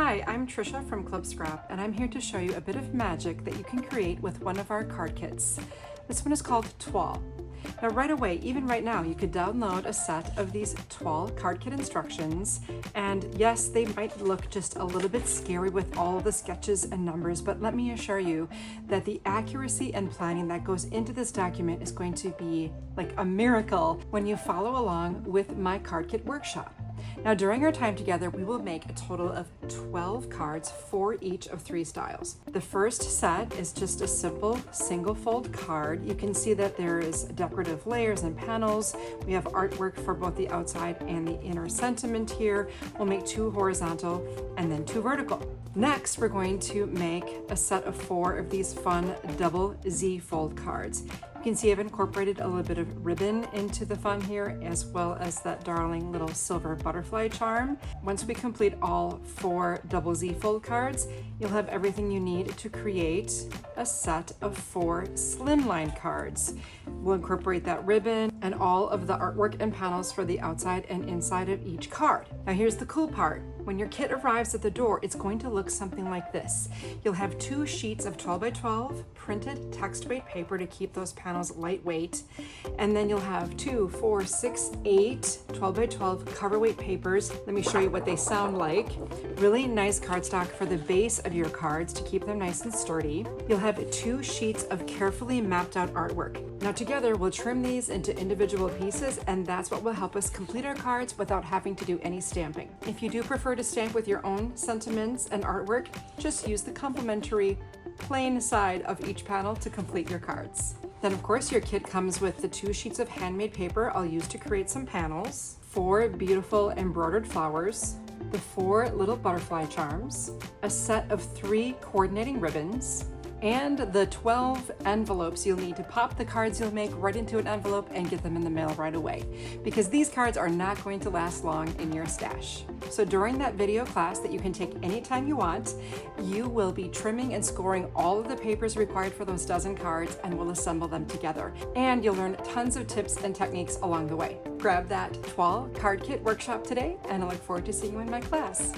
Hi, I'm Trisha from Club Scrap, and I'm here to show you a bit of magic that you can create with one of our card kits. This one is called Toile. Now right away, even right now, you could download a set of these Toile card kit instructions, and yes, they might look just a little bit scary with all the sketches and numbers, but let me assure you that the accuracy and planning that goes into this document is going to be like a miracle when you follow along with my card kit workshop. Now during our time together, we will make a total of 12 cards for each of 3 styles. The first set is just a simple single fold card. You can see that there is decorative layers and panels. We have artwork for both the outside and the inner sentiment here. We'll make 2 horizontal and then 2 vertical. Next, we're going to make a set of 4 of these fun double Z fold cards. You can see I've incorporated a little bit of ribbon into the fun here, as well as that darling little silver butterfly charm. Once we complete all 4 double Z fold cards, you'll have everything you need to create a set of 4 slimline cards. We'll incorporate that ribbon and all of the artwork and panels for the outside and inside of each card. Now here's the cool part. When your kit arrives at the door, it's going to look something like this. You'll have 2 sheets of 12 by 12 printed text weight paper to keep those panels lightweight. And then you'll have 2, 4, 6, 8 12 by 12 cover weight papers. Let me show you what they sound like. Really nice cardstock for the base of your cards to keep them nice and sturdy. You'll have 2 sheets of carefully mapped out artwork. Now together, we'll trim these into individual pieces, and that's what will help us complete our cards without having to do any stamping. If you do prefer to stamp with your own sentiments and artwork, just use the complementary plain side of each panel to complete your cards. Then of course your kit comes with the 2 sheets of handmade paper I'll use to create some panels, 4 beautiful embroidered flowers, the 4 little butterfly charms, a set of 3 coordinating ribbons, and the 12 envelopes you'll need to pop the cards you'll make right into an envelope and get them in the mail right away, because these cards are not going to last long in your stash. So during that video class that you can take anytime you want, you will be trimming and scoring all of the papers required for those dozen cards, and we'll assemble them together. And you'll learn tons of tips and techniques along the way. Grab that Toile card kit workshop today, and I look forward to seeing you in my class.